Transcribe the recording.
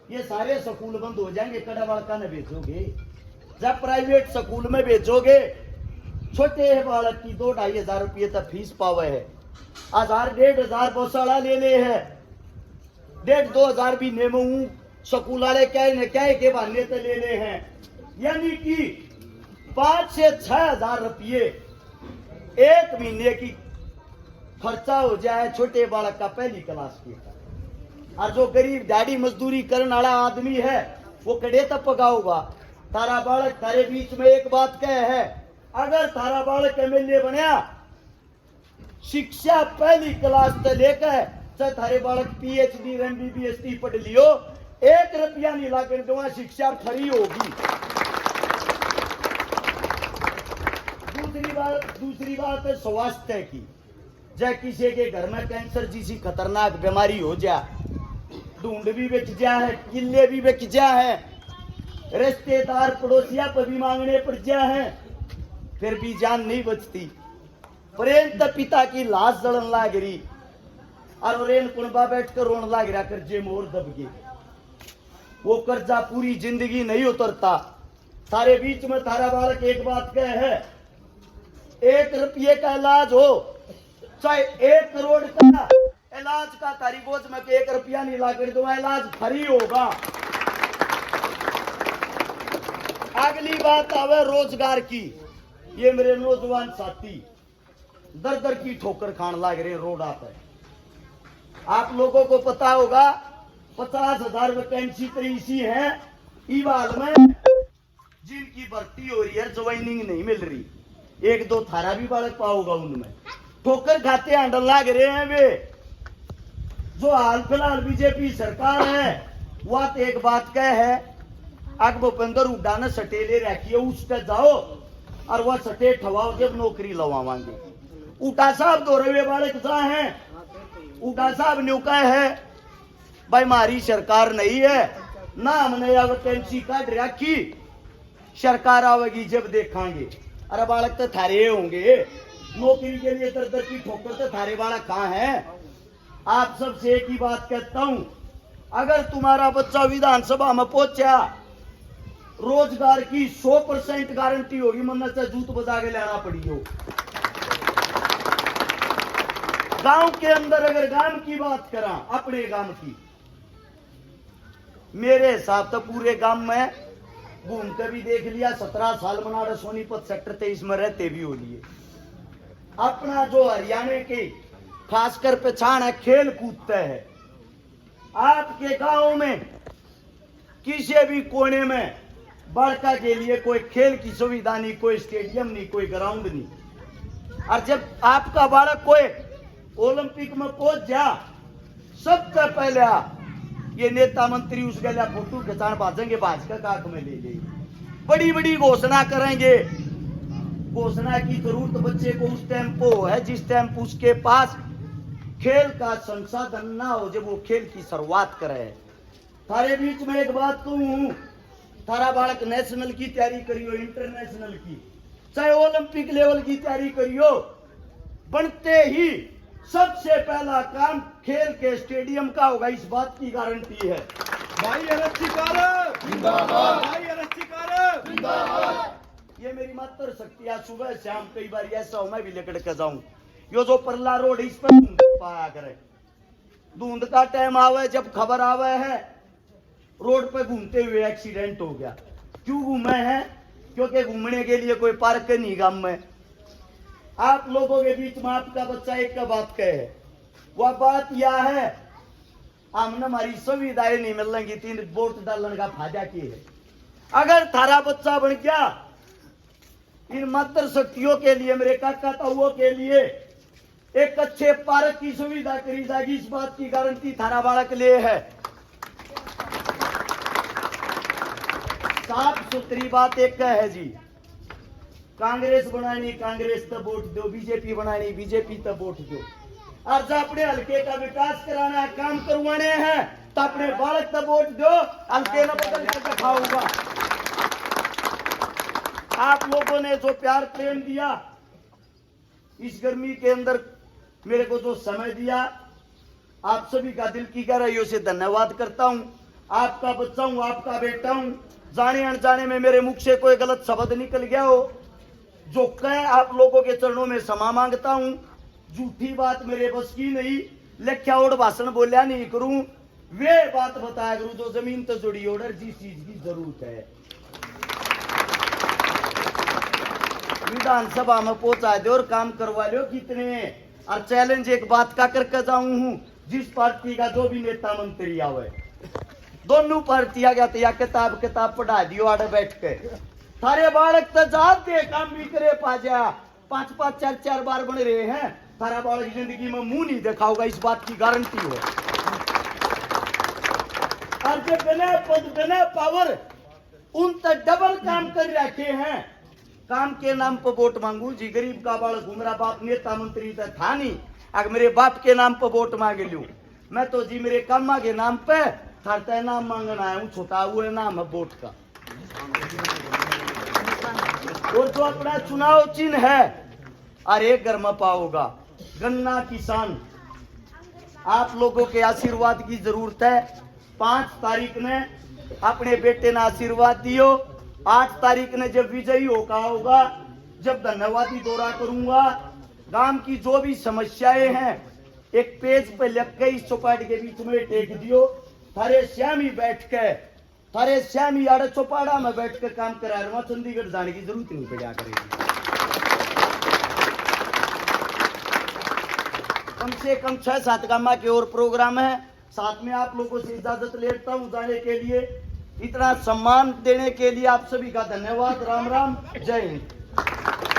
ये सारे स्कूल बंद हो जाएंगे। कड़ा बालका ने भेजोगे, जब प्राइवेट स्कूल में भेजोगे, छोटे बालक की 2-2.5 रुपये तक फीस पावे है। 1000-1500 बौसाला ले ले है, 1,500-2,000 भी नेमू स्कूल वाले क्या के बहाने तो ले ले हैं। यानी कि 5 से 6,000 रुपये एक महीने की खर्चा हो जाए छोटे बालक का पहली क्लास के। और जो गरीब दाढ़ी मजदूरी करने वाला आदमी है वो कड़े तक पकाऊगा। तारा बालक तारे बीच में एक बात कह है, अगर तारा बालक एमएलए बनया, शिक्षा पहली क्लास से लेकर चाहे थारे बालक पीएचडी एमबीबीएस पढ़ लियो, 1 रुपया नहीं लाकर दूंगा, शिक्षा फ्री होगी। दूसरी बात है स्वास्थ्य की। जब किसी के घर में कैंसर जैसी खतरनाक बीमारी हो जाए, ढूंढ भी बिक जा है, किले भी बिक जा है, रिश्तेदार पड़ोसिया पर भी मांगने पड़ जा है, फिर भी जान नहीं बचती। प्रेम तो पिता की लाश जलन लाग रही और रेन कुणबा बैठ कर रोन लाग रहा, कर्जे मोर दब गए। वो कर्जा पूरी जिंदगी नहीं उतरता। सारे बीच में थारा बालक एक बात कह है, 1 रुपये का इलाज हो चाहे 1 करोड़ का इलाज का तारी बोझ में 1 रुपया नहीं ला कर दूंगा, इलाज फ्री होगा। अगली बात आवे रोजगार की। ये मेरे नौजवान साथी दर दर की ठोकर खान लाग रहे रोडा पर। आप लोगों को पता होगा 50,000 वैकेंसी तो इसी है ईवाल में, जिनकी भर्ती हो रही है, ज्वाइनिंग नहीं मिल रही। 1-2 थारा भी बालक पाओगा उनमें। ठोकर खाते हैंडल लाग रहे हैं वे। जो हाल फिलहाल बीजेपी सरकार है वह तो एक बात कह है, अग भूपेंद्र उड्डा ने सटेले रखिए, उस पर जाओ और वह सटे ठवाओ, जब नौकरी लवावांगे। उटा साहब दो रवे बालक जहाँ है, उटा साहब ने कहा है भाई हमारी सरकार नहीं है ना, हमने यह वैकेंसी काट रखी, सरकार आवेगी जब देखांगे। अरे बालक तो थारे होंगे, नौकरी के लिए दर दर की ठोकर तो थारे बालक कहाँ है। आप सबसे एक ही बात कहता हूं, अगर तुम्हारा बच्चा विधानसभा में पहुंचा, रोजगार की 100% गारंटी होगी, मन्ना से जूत बजा के लाना पड़ी हो। गांव के अंदर अगर गांव की बात करा, अपने गांव की, मेरे हिसाब तो पूरे गांव में घूम के भी देख लिया, 17 साल बना रहे सोनीपत सेक्टर 23 में रहते भी हो लिए। अपना जो हरियाणा के खासकर पहचान है, खेल कूदते है। आपके गांव में किसी भी कोने में बालका के लिए कोई खेल की सुविधा नहीं, कोई स्टेडियम नहीं, कोई ग्राउंड नहीं। और जब आपका बालक कोई ओलंपिक में पहुंच जा, सबसे पहले ये नेता मंत्री उस गला फोटो खिंचान भाजेंगे, भाजपा काक में ले ले, बड़ी बड़ी घोषणा करेंगे। घोषणा की जरूरत बच्चे को उस टाइम को है जिस टाइम उसके पास खेल का संसाधन ना हो, जब वो खेल की शुरुआत करे। थारे बीच में एक बात कहूं, थारा बालक नेशनल की तैयारी करियो, इंटरनेशनल की, चाहे ओलंपिक लेवल की तैयारी करियो, बनते ही सबसे पहला काम खेल के स्टेडियम का होगा, इस बात की गारंटी है। भाई जिंदाबाद, भाई जिंदाबाद। ये मेरी मात्र शक्ति है। सुबह शाम कई बार ऐसा हो मैं भी लेकर के जाऊं, यो जो परला रोड इस पर पाया करे, धुंध का टाइम आवे, जब खबर आवे है रोड पे घूमते हुए एक्सीडेंट हो गया। क्यों घूमे हैं? क्योंकि घूमने के लिए कोई पार्क नहीं गांव में। आप लोगों के बीच में आपका बच्चा एक का बात कहे, वह बात यह है, हमने हमारी सुविधाएं नहीं मिल रही, 3 वोट डालने का फायदा की है। अगर थारा बच्चा बन गया, इन मात्र शक्तियों के लिए, मेरे काका ताऊओं के लिए एक अच्छे पार्क की सुविधा करी जाएगी, इस बात की गारंटी थारा बालक ले है। साफ सुथरी बात एक है जी, कांग्रेस बनानी कांग्रेस तब वोट दो, बीजेपी बनानी बीजेपी तब वोट दो। और जब अपने हल्के का विकास कराना है, काम करवाने हैं, तो अपने बालक तब वोट दो, हल्के न बदल कर दिखाऊंगा। आप लोगों ने जो प्यार प्रेम दिया, इस गर्मी के अंदर मेरे को जो समय दिया, आप सभी का दिल की गहराइयों से धन्यवाद करता हूं। आपका बच्चा हूं, आपका बेटा हूं। जाने अनजाने में मेरे मुख से कोई गलत शब्द निकल गया हो, जो कह आप लोगों के चरणों में क्षमा मांगता हूं। झूठी बात मेरे बस की नहीं, लेख्या और भाषण बोलिया नहीं करूं। वे बात बताया करूं जो जमीन तो जुड़ी और जिस चीज की जरूरत है। विधानसभा में पहुंचा दो और काम करवा लो कितने। और चैलेंज एक बात का करके जाऊं हूं, जिस पार्टी का जो भी नेता मंत्री आवे, दोनों पार्टियां क्या तो या किताब पढ़ा दियो आड़े बैठ के। थारे बालक तो जाते काम भी करे पाजा, 5-5 4-4 बार बन रहे हैं। थारा बालक जिंदगी में मुंह नहीं देखा होगा, इस बात की गारंटी है। और जो बिना पद बिना पावर उन तक डबल काम कर रखे हैं। काम के नाम पर वोट मांगू जी, गरीब का बालक हूं, मेरा बाप नेता मंत्री तो था नहीं। अगर मेरे बाप के नाम पर वोट मांग लूं मैं तो जी मेरे कामा के नाम पे थारता नाम मांगना आया हूं। छोटा हुआ नाम है वोट का। और जो अपना चुनाव चिन्ह है अरे घर में पाओगा गन्ना किसान। आप लोगों के आशीर्वाद की जरूरत है। 5 तारीख ने अपने बेटे ने आशीर्वाद दियो। 8 तारीख ने जब विजयी होगा, जब धन्यवादी दौरा करूंगा, गांव की जो भी समस्याएं हैं एक पेज पे लिख के इस चौपाटी के बीच में टेक दियो। थारे श्यामी बैठ के, थारे श्यामी आड़े चौपाड़ा में बैठ के काम करा रहा। चंडीगढ़ जाने की जरूरत नहीं पड़ा करेगी। कम से कम 6-7 गामा के और प्रोग्राम है। साथ में आप लोगों से इजाजत लेता हूं जाने के लिए। इतना सम्मान देने के लिए आप सभी का धन्यवाद। राम राम, जय हिंद।